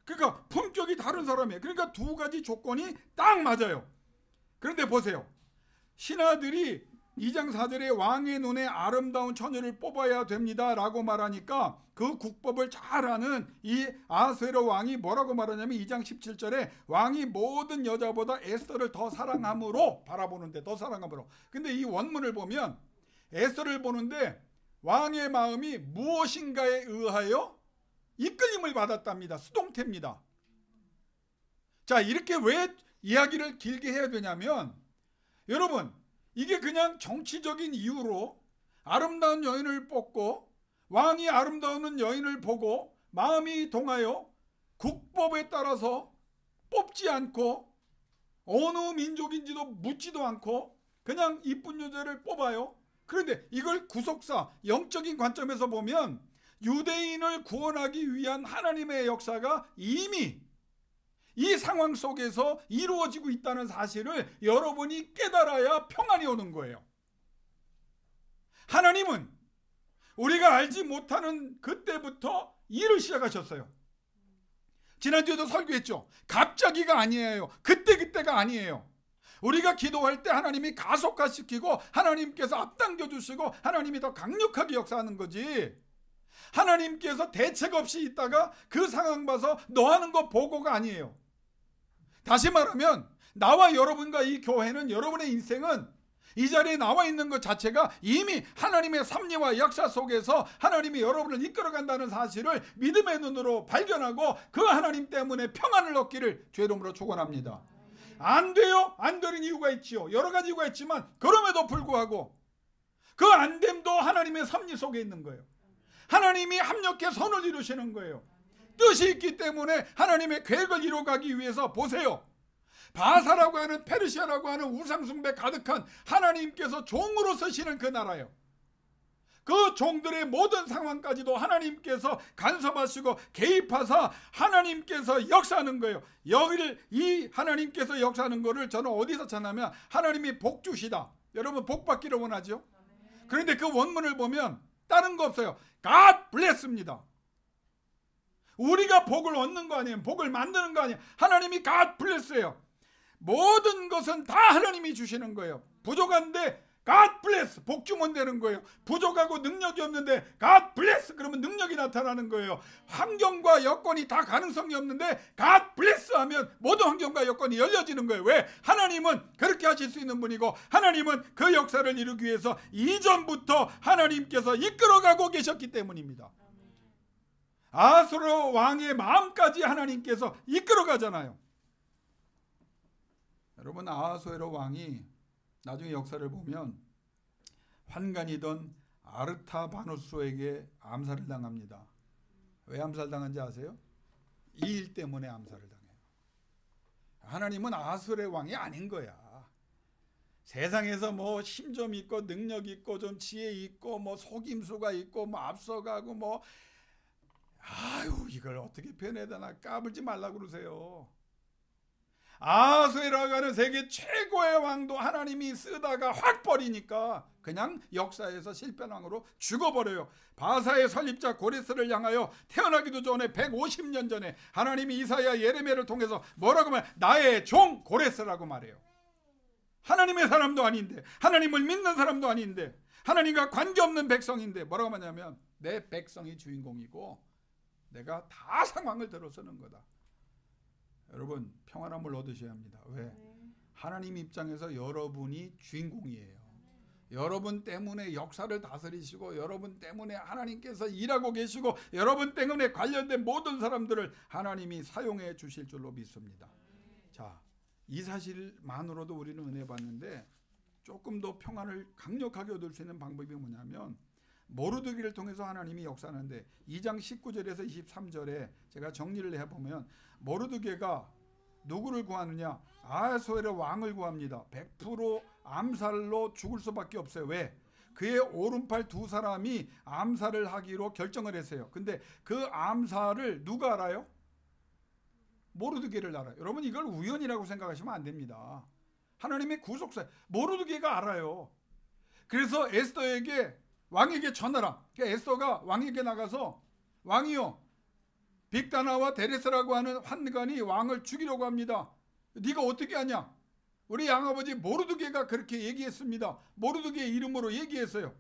그러니까 품격이 다른 사람이에요. 그러니까 두 가지 조건이 딱 맞아요. 그런데 보세요. 신하들이 2장 4절에 왕의 눈에 아름다운 처녀를 뽑아야 됩니다 라고 말하니까 그 국법을 잘 아는 이 아하수에로 왕이 뭐라고 말하냐면 2장 17절에 왕이 모든 여자보다 에스더를 더 사랑함으로 바라보는데 더 사랑함으로. 근데 이 원문을 보면 에스더를 보는데 왕의 마음이 무엇인가에 의하여 이끌림을 받았답니다. 수동태입니다. 자, 이렇게 왜 이야기를 길게 해야 되냐면 여러분 이게 그냥 정치적인 이유로 아름다운 여인을 뽑고 왕이 아름다운 여인을 보고 마음이 동하여 국법에 따라서 뽑지 않고 어느 민족인지도 묻지도 않고 그냥 이쁜 여자를 뽑아요. 그런데 이걸 구속사, 영적인 관점에서 보면 유대인을 구원하기 위한 하나님의 역사가 이미 이 상황 속에서 이루어지고 있다는 사실을 여러분이 깨달아야 평안이 오는 거예요. 하나님은 우리가 알지 못하는 그때부터 일을 시작하셨어요. 지난주에도 설교했죠. 갑자기가 아니에요. 그때가 아니에요. 우리가 기도할 때 하나님이 가속화시키고 하나님께서 앞당겨 주시고 하나님이 더 강력하게 역사하는 거지. 하나님께서 대책 없이 있다가 그 상황 봐서 너 하는 거 보고가 아니에요. 다시 말하면 나와 여러분과 이 교회는, 여러분의 인생은 이 자리에 나와 있는 것 자체가 이미 하나님의 섭리와 역사 속에서 하나님이 여러분을 이끌어간다는 사실을 믿음의 눈으로 발견하고 그 하나님 때문에 평안을 얻기를 주의 이름으로 축원합니다. 안 돼요? 안 되는 이유가 있지요. 여러 가지 이유가 있지만 그럼에도 불구하고 그 안됨도 하나님의 섭리 속에 있는 거예요. 하나님이 합력해 선을 이루시는 거예요. 뜻이 있기 때문에 하나님의 계획을 이루어가기 위해서 보세요. 바사라고 하는, 페르시아라고 하는 우상숭배 가득한 하나님께서 종으로 쓰시는 그 나라예요. 그 종들의 모든 상황까지도 하나님께서 간섭하시고 개입하사 하나님께서 역사하는 거예요. 여기를, 이 하나님께서 역사하는 거를 저는 어디서 찾냐면 하나님이 복 주시다. 여러분 복 받기를 원하죠? 그런데 그 원문을 보면 다른 거 없어요. God bless입니다. 우리가 복을 얻는 거 아니에요. 복을 만드는 거 아니에요. 하나님이 God bless예요. 모든 것은 다 하나님이 주시는 거예요. 부족한데 God bless, 복 주면 되는 거예요. 부족하고 능력이 없는데 God bless, 그러면 능력이 나타나는 거예요. 환경과 여건이 다 가능성이 없는데 God bless 하면 모든 환경과 여건이 열려지는 거예요. 왜? 하나님은 그렇게 하실 수 있는 분이고 하나님은 그 역사를 이루기 위해서 이전부터 하나님께서 이끌어가고 계셨기 때문입니다. 아수르 왕의 마음까지 하나님께서 이끌어가잖아요. 여러분, 아하수에로 왕이 나중에 역사를 보면 환관이던 아르타바누스에게 암살을 당합니다. 왜 암살당한지 아세요? 이 일 때문에 암살을 당해요. 하나님은 아하수에로 왕이 아닌 거야. 세상에서 뭐 힘 좀 있고 능력 있고 좀 지혜 있고 뭐 속임수가 있고 뭐 앞서가고 뭐 아유 이걸 어떻게 표현해야 되나 까불지 말라고 그러세요. 아하수에라고 하는 세계 최고의 왕도 하나님이 쓰다가 확 버리니까 그냥 역사에서 실패한 왕으로 죽어버려요. 바사의 설립자 고레스를 향하여 태어나기도 전에 150년 전에 하나님이 이사야 예레미야를 통해서 뭐라고 말해요? 나의 종 고레스라고 말해요. 하나님의 사람도 아닌데, 하나님을 믿는 사람도 아닌데, 하나님과 관계없는 백성인데 뭐라고 하냐면 내 백성이 주인공이고 내가 다 상황을 들어서는 거다. 여러분 평안함을 얻으셔야 합니다. 왜? 하나님 입장에서 여러분이 주인공이에요. 여러분 때문에 역사를 다스리시고 여러분 때문에 하나님께서 일하고 계시고 여러분 때문에 관련된 모든 사람들을 하나님이 사용해 주실 줄로 믿습니다. 자, 이 사실만으로도 우리는 은혜 받는데 조금 더 평안을 강력하게 얻을 수 있는 방법이 뭐냐면 모르드기를 통해서 하나님이 역사하는데 2장 19절에서 23절에 제가 정리를 해보면 모르드게가 누구를 구하느냐? 아하수에로 왕을 구합니다. 100% 암살로 죽을 수밖에 없어요. 왜? 그의 오른팔 두 사람이 암살을 하기로 결정을 했어요. 근데 그 암살을 누가 알아요? 모르드게를 알아요. 여러분 이걸 우연이라고 생각하시면 안 됩니다. 하나님의 구속사 모르드게가 알아요. 그래서 에스더에게 왕에게 전하라. 그러니까 에스더가 왕에게 나가서 왕이요 빅다나와 데레스라고 하는 환관이 왕을 죽이려고 합니다. 네가 어떻게 하냐? 우리 양아버지 모르드게가 그렇게 얘기했습니다. 모르드게의 이름으로 얘기했어요.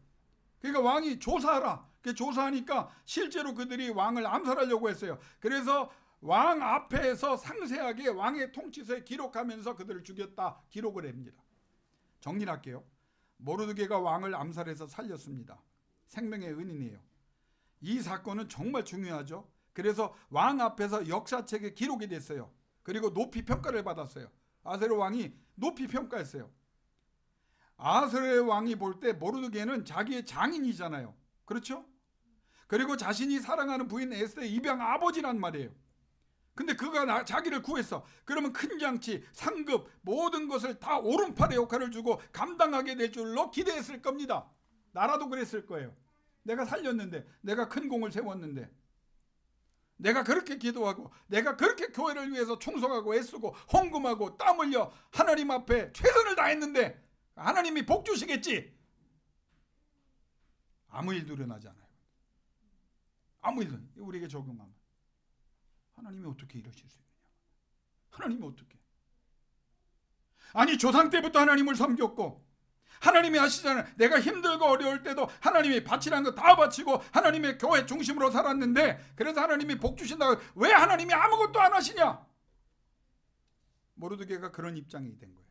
그러니까 왕이 조사하라. 조사하니까 실제로 그들이 왕을 암살하려고 했어요. 그래서 왕 앞에서 상세하게 왕의 통치서에 기록하면서 그들을 죽였다 기록을 합니다. 정리를 할게요. 모르드게가 왕을 암살해서 살렸습니다. 생명의 은인이에요. 이 사건은 정말 중요하죠. 그래서 왕 앞에서 역사책에 기록이 됐어요. 그리고 높이 평가를 받았어요. 아하수에로 왕이 높이 평가했어요. 아하수에로 왕이 볼 때 모르드게는 자기의 장인이잖아요. 그렇죠? 그리고 자신이 사랑하는 부인 에스더의 입양 아버지란 말이에요. 근데 그가 자기를 구했어. 그러면 큰 잔치, 상급, 모든 것을 다 오른팔의 역할을 주고 감당하게 될 줄로 기대했을 겁니다. 나라도 그랬을 거예요. 내가 살렸는데, 내가 큰 공을 세웠는데, 내가 그렇게 기도하고, 내가 그렇게 교회를 위해서 충성하고 애쓰고 헌금하고 땀 흘려 하나님 앞에 최선을 다했는데 하나님이 복 주시겠지. 아무 일도 일어나지 않아요. 아무 일도. 우리에게 적용하면 하나님이 어떻게 이러실 수 있느냐. 하나님이 어떻게. 아니 조상 때부터 하나님을 섬겼고 하나님이 아시잖아요. 내가 힘들고 어려울 때도 하나님이 바치라는 거 다 바치고 하나님의 교회 중심으로 살았는데 그래서 하나님이 복 주신다고 왜 하나님이 아무것도 안 하시냐. 모르드게가 그런 입장이 된 거예요.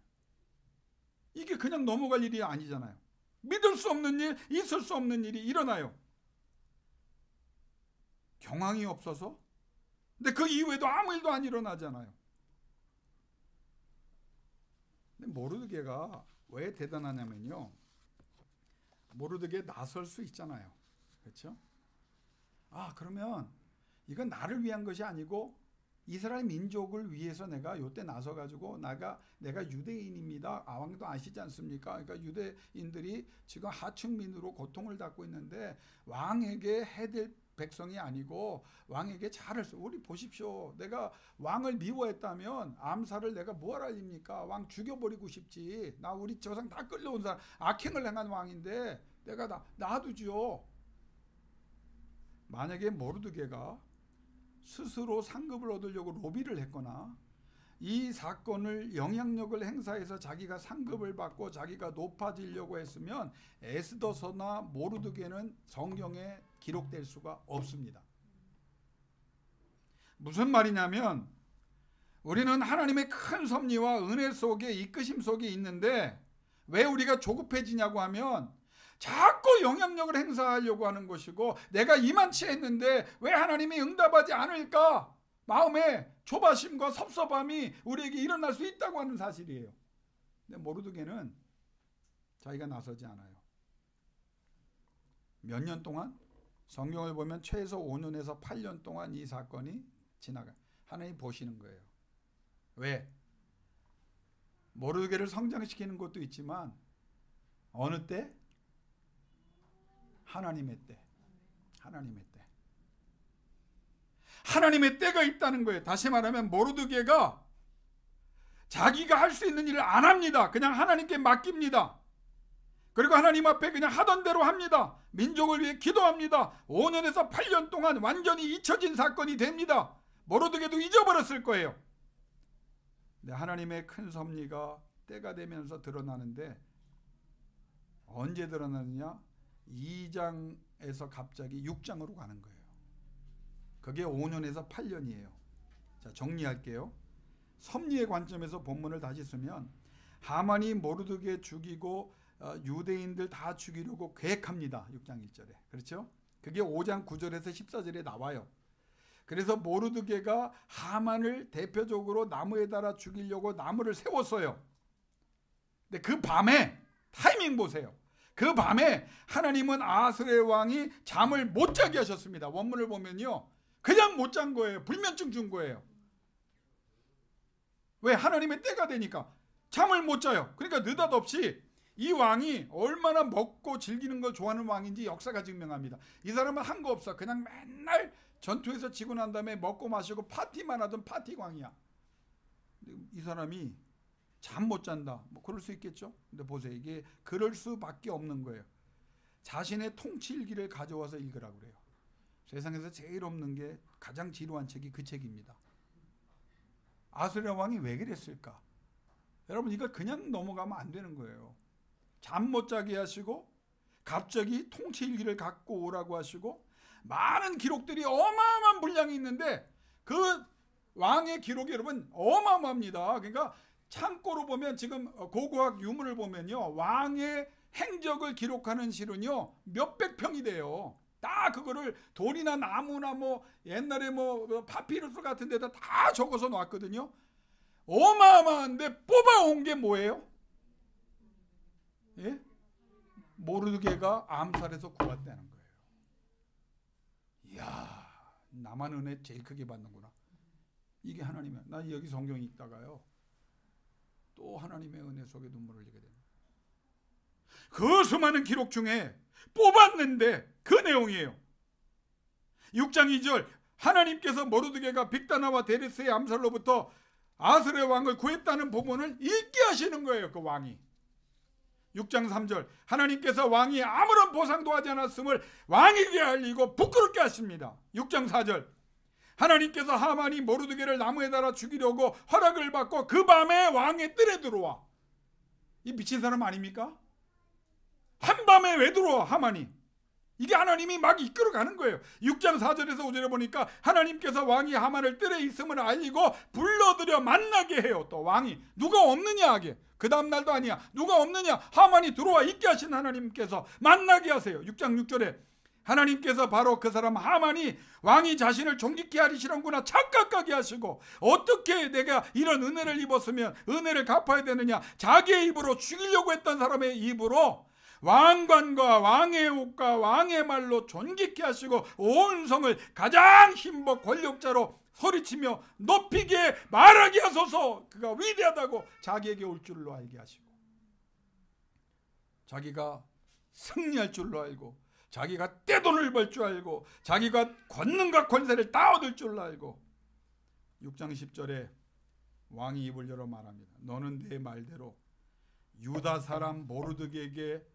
이게 그냥 넘어갈 일이 아니잖아요. 믿을 수 없는 일, 있을 수 없는 일이 일어나요. 경황이 없어서. 근데 그 이후에도 아무 일도 안 일어나잖아요. 근데 모르드게가 왜 대단하냐면요. 모르드게 나설 수 있잖아요. 그렇죠? 아, 그러면 이건 나를 위한 것이 아니고 이스라엘 민족을 위해서 내가 요때 나서 가지고 내가 유대인입니다. 왕도 아시지 않습니까? 그러니까 유대인들이 지금 하층민으로 고통을 받고 있는데 왕에게 해될 백성이 아니고 왕에게 잘할 수. 우리 보십시오. 내가 왕을 미워했다면 암살을 내가 뭐하러 알립니까? 왕 죽여버리고 싶지. 나 우리 조상 다 끌려온 사람 악행을 행한 왕인데 내가 놔두지요. 만약에 모르드게가 스스로 상급을 얻으려고 로비를 했거나 이 사건을 영향력을 행사해서 자기가 상급을 받고 자기가 높아지려고 했으면 에스더서나 모르드게는 성경에 기록될 수가 없습니다. 무슨 말이냐면 우리는 하나님의 큰 섭리와 은혜 속에 이끄심 속에 있는데 왜 우리가 조급해지냐고 하면 자꾸 영향력을 행사하려고 하는 것이고 내가 이만치 했는데 왜 하나님이 응답하지 않을까? 마음에 조바심과 섭섭함이 우리에게 일어날 수 있다고 하는 사실이에요. 근데 모르드게는 자기가 나서지 않아요. 몇 년 동안? 성경을 보면 최소 5년에서 8년 동안 이 사건이 지나가요. 하나님 보시는 거예요. 왜? 모르드게를 성장시키는 것도 있지만 어느 때? 하나님의 때. 하나님의 때. 하나님의 때가 있다는 거예요. 다시 말하면 모르드게가 자기가 할 수 있는 일을 안 합니다. 그냥 하나님께 맡깁니다. 그리고 하나님 앞에 그냥 하던 대로 합니다. 민족을 위해 기도합니다. 5년에서 8년 동안 완전히 잊혀진 사건이 됩니다. 모르드게도 잊어버렸을 거예요. 근데 하나님의 큰 섭리가 때가 되면서 드러나는데 언제 드러나느냐? 2장에서 갑자기 6장으로 가는 거예요. 그게 5년에서 8년이에요. 자, 정리할게요. 섭리의 관점에서 본문을 다시 쓰면 하만이 모르드게 죽이고 유대인들 다 죽이려고 계획합니다. 6장 1절에. 그렇죠? 그게 5장 9절에서 14절에 나와요. 그래서 모르드게가 하만을 대표적으로 나무에 달아 죽이려고 나무를 세웠어요. 근데 그 밤에 타이밍 보세요. 그 밤에 하나님은 아하스의 왕이 잠을 못 자게 하셨습니다. 원문을 보면요. 그냥 못 잔 거예요. 불면증 준 거예요. 왜? 하나님의 때가 되니까 잠을 못 자요. 그러니까 느닷없이 이 왕이 얼마나 먹고 즐기는 걸 좋아하는 왕인지 역사가 증명합니다. 이 사람은 한 거 없어. 그냥 맨날 전투에서 지고 난 다음에 먹고 마시고 파티만 하던 파티광이야. 이 사람이 잠 못 잔다. 뭐 그럴 수 있겠죠. 근데 보세요. 이게 그럴 수밖에 없는 거예요. 자신의 통치일기를 가져와서 읽으라고 그래요. 세상에서 제일 없는 게 가장 지루한 책이 그 책입니다. 아하스야 왕이 왜 그랬을까? 여러분 이걸 그냥 넘어가면 안 되는 거예요. 잠 못 자게 하시고 갑자기 통치일기를 갖고 오라고 하시고 많은 기록들이 어마어마한 분량이 있는데 그 왕의 기록이 여러분 어마어마합니다. 그러니까 참고로 보면 지금 고고학 유물을 보면요. 왕의 행적을 기록하는 실은요. 몇백 평이 돼요. 다 그거를 돌이나 나무나 뭐 옛날에 뭐 파피루스 같은 데다 다 적어서 놨거든요. 어마어마한데 뽑아온 게 뭐예요? 예? 모르드게가 암살해서 구웠다는 거예요. 나만 은혜 제일 크게 받는구나. 이게 하나님의, 난 여기 성경 읽다가요 또 하나님의 은혜 속에 눈물을 흘리게 됩니다. 그 수많은 기록 중에 뽑았는데 그 내용이에요. 6장 2절, 하나님께서 모르드게가 빅다나와 데레스의 암살로부터 아수르의 왕을 구했다는 부분을 읽게 하시는 거예요. 그 왕이. 6장 3절, 하나님께서 왕이 아무런 보상도 하지 않았음을 왕에게 알리고 부끄럽게 하십니다. 6장 4절, 하나님께서 하만이 모르드게를 나무에 달아 죽이려고 허락을 받고 그 밤에 왕의 뜰에 들어와. 이 미친 사람 아닙니까? 한밤에 왜 들어와 하만이? 이게 하나님이 막 이끌어가는 거예요. 6장 4절에서 5절에 보니까 하나님께서 왕이 하만을 뜰에 있음을 알리고 불러들여 만나게 해요. 또 왕이 누가 없느냐 하게. 그 다음날도 아니야. 누가 없느냐, 하만이 들어와 있게 하신 하나님께서 만나게 하세요. 6장 6절에 하나님께서 바로 그 사람 하만이 왕이 자신을 존귀케 하시는구나 착각하게 하시고, 어떻게 내가 이런 은혜를 입었으면 은혜를 갚아야 되느냐, 자기의 입으로 죽이려고 했던 사람의 입으로 왕관과 왕의 옷과 왕의 말로 존귀케 하시고 온 성을 가장 힘복 권력자로 소리치며 높이게 말하게 하소서. 그가 위대하다고 자기에게 올 줄로 알게 하시고, 자기가 승리할 줄로 알고, 자기가 떼돈을 벌 줄 알고, 자기가 권능과 권세를 다 얻을 줄로 알고. 6장 10절에 왕이 입을 열어 말합니다. 너는 내 말대로 유다 사람 모르드게에게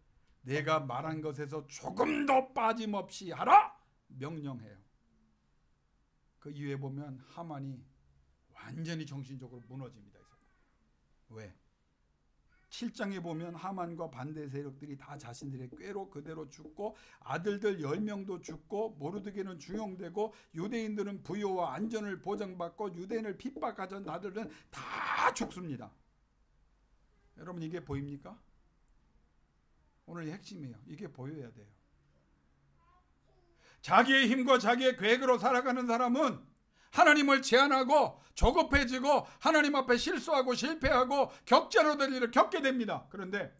내가 말한 것에서 조금도 빠짐없이 하라 명령해요. 그 이후에 보면 하만이 완전히 정신적으로 무너집니다. 왜? 7장에 보면 하만과 반대 세력들이 다 자신들의 꾀로 그대로 죽고, 아들들 10명도 죽고, 모르드게는 중용되고, 유대인들은 부여와 안전을 보장받고, 유대인을 핍박하던 아들들은 다 죽습니다. 여러분, 이게 보입니까? 오늘 핵심이에요. 이게 보여야 돼요. 자기의 힘과 자기의 계획으로 살아가는 사람은 하나님을 제한하고 조급해지고 하나님 앞에 실수하고 실패하고 격전어들 일을 겪게 됩니다. 그런데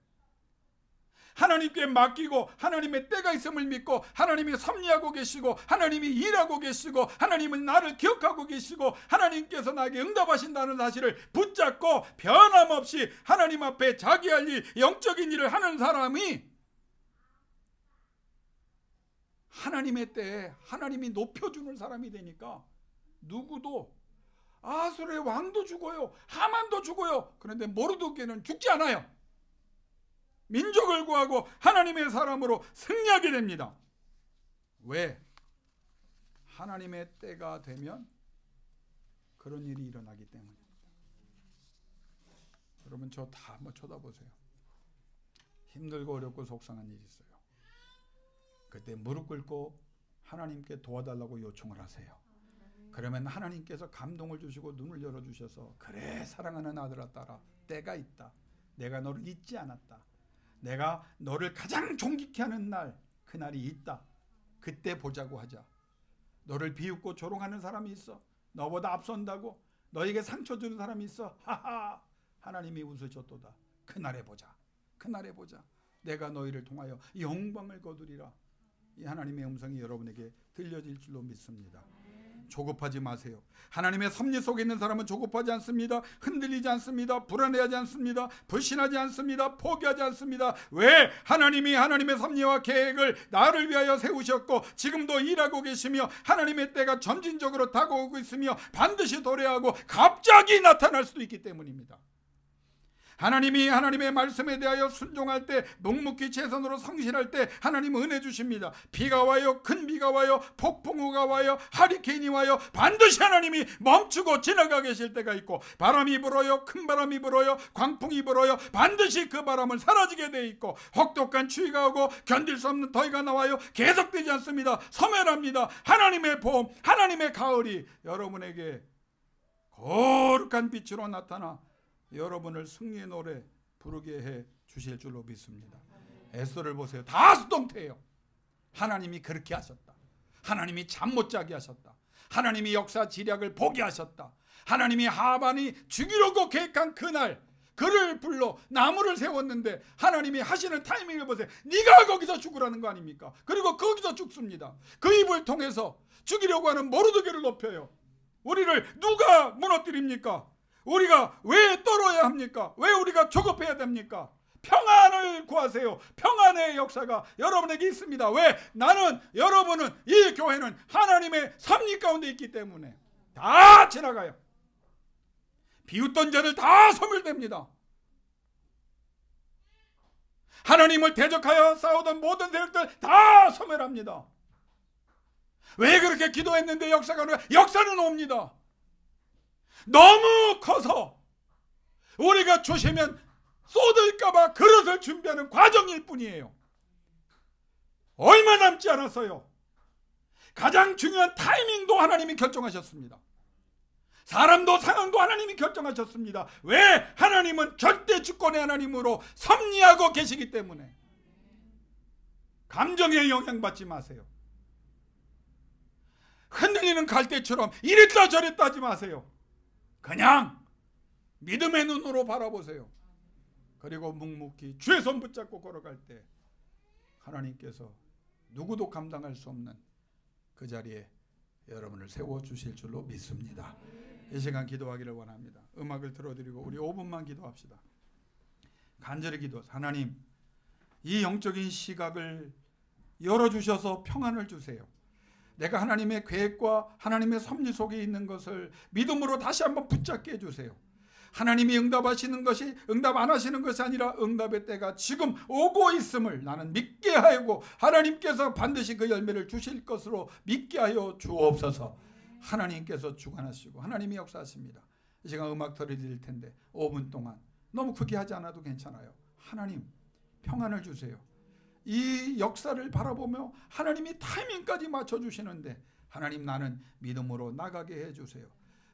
하나님께 맡기고 하나님의 때가 있음을 믿고 하나님이 섭리하고 계시고 하나님이 일하고 계시고 하나님은 나를 기억하고 계시고 하나님께서 나에게 응답하신다는 사실을 붙잡고 변함없이 하나님 앞에 자기 할 일, 영적인 일을 하는 사람이 하나님의 때에 하나님이 높여주는 사람이 되니까 누구도, 아수르의 왕도 죽어요, 하만도 죽어요. 그런데 모르드게는 죽지 않아요. 민족을 구하고 하나님의 사람으로 승리하게 됩니다. 왜? 하나님의 때가 되면 그런 일이 일어나기 때문입니다. 여러분, 저 다 한번 쳐다보세요. 힘들고 어렵고 속상한 일이 있어요. 그때 무릎 꿇고 하나님께 도와달라고 요청을 하세요. 그러면 하나님께서 감동을 주시고 눈을 열어주셔서, 그래 사랑하는 아들아 딸아, 때가 있다. 내가 너를 잊지 않았다. 내가 너를 가장 존귀케 하는 날, 그날이 있다. 그때 보자고 하자. 너를 비웃고 조롱하는 사람이 있어. 너보다 앞선다고 너에게 상처 주는 사람이 있어. 하하, 하나님이 웃으셨도다. 그날에 보자. 그날에 보자. 내가 너희를 통하여 영광을 거두리라. 이 하나님의 음성이 여러분에게 들려질 줄로 믿습니다. 조급하지 마세요. 하나님의 섭리 속에 있는 사람은 조급하지 않습니다. 흔들리지 않습니다. 불안해하지 않습니다. 불신하지 않습니다. 포기하지 않습니다. 왜? 하나님이 하나님의 섭리와 계획을 나를 위하여 세우셨고 지금도 일하고 계시며 하나님의 때가 점진적으로 다가오고 있으며 반드시 도래하고 갑자기 나타날 수도 있기 때문입니다. 하나님이 하나님의 말씀에 대하여 순종할 때, 묵묵히 최선으로 성실할 때 하나님은 은혜 주십니다. 비가 와요, 큰 비가 와요, 폭풍우가 와요, 하리케인이 와요. 반드시 하나님이 멈추고 지나가 계실 때가 있고, 바람이 불어요, 큰 바람이 불어요, 광풍이 불어요. 반드시 그 바람은 사라지게 돼 있고, 혹독한 추위가 오고 견딜 수 없는 더위가 나와요. 계속되지 않습니다. 소멸합니다. 하나님의 봄, 하나님의 가을이 여러분에게 거룩한 빛으로 나타나 여러분을 승리의 노래 부르게 해 주실 줄로 믿습니다. 에스더를 보세요. 다 수동태예요. 하나님이 그렇게 하셨다. 하나님이 잠 못 자게 하셨다. 하나님이 역사 지략을 보게 하셨다. 하나님이 하만이 죽이려고 계획한 그날, 그를 불러 나무를 세웠는데 하나님이 하시는 타이밍을 보세요. 네가 거기서 죽으라는 거 아닙니까? 그리고 거기서 죽습니다. 그 입을 통해서 죽이려고 하는 모르드게를 높여요. 우리를 누가 무너뜨립니까? 우리가 왜 떨어야 합니까? 왜 우리가 조급해야 됩니까? 평안을 구하세요. 평안의 역사가 여러분에게 있습니다. 왜? 나는, 여러분은, 이 교회는 하나님의 섭리 가운데 있기 때문에 다 지나가요. 비웃던 자들 다 소멸됩니다. 하나님을 대적하여 싸우던 모든 세력들 다 소멸합니다. 왜 그렇게 기도했는데 역사가 오냐? 역사는 옵니다. 너무 커서 우리가 주시면 쏟을까봐 그릇을 준비하는 과정일 뿐이에요. 얼마 남지 않았어요. 가장 중요한 타이밍도 하나님이 결정하셨습니다. 사람도 상황도 하나님이 결정하셨습니다. 왜? 하나님은 절대 주권의 하나님으로 섭리하고 계시기 때문에. 감정에 영향받지 마세요. 흔들리는 갈대처럼 이랬다 저랬다 하지 마세요. 그냥 믿음의 눈으로 바라보세요. 그리고 묵묵히 주의 손 붙잡고 걸어갈 때 하나님께서 누구도 감당할 수 없는 그 자리에 여러분을 세워주실 줄로 믿습니다. 이 시간 기도하기를 원합니다. 음악을 틀어드리고 우리 5분만 기도합시다. 간절히 기도하세요. 하나님, 이 영적인 시각을 열어주셔서 평안을 주세요. 내가 하나님의 계획과 하나님의 섭리 속에 있는 것을 믿음으로 다시 한번 붙잡게 해주세요. 하나님이 응답하시는 것이 응답 안 하시는 것이 아니라 응답의 때가 지금 오고 있음을 나는 믿게 하고 하나님께서 반드시 그 열매를 주실 것으로 믿게 하여 주옵소서. 하나님께서 주관하시고 하나님이 역사하십니다. 이 시간 음악 들려드릴 텐데 5분 동안 너무 크게 하지 않아도 괜찮아요. 하나님 평안을 주세요. 이 역사를 바라보며 하나님이 타이밍까지 맞춰주시는데 하나님 나는 믿음으로 나가게 해주세요.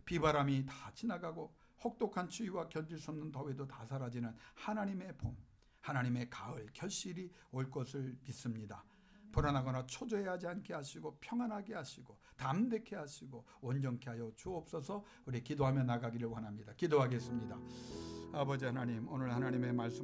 비바람이 다 지나가고 혹독한 추위와 견딜 수 없는 더위도 다 사라지는 하나님의 봄, 하나님의 가을 결실이 올 것을 믿습니다. 불안하거나 초조해하지 않게 하시고 평안하게 하시고 담대케 하시고 온전케 하여 주옵소서. 우리 기도하며 나가기를 원합니다. 기도하겠습니다. 아버지 하나님, 오늘 하나님의 말씀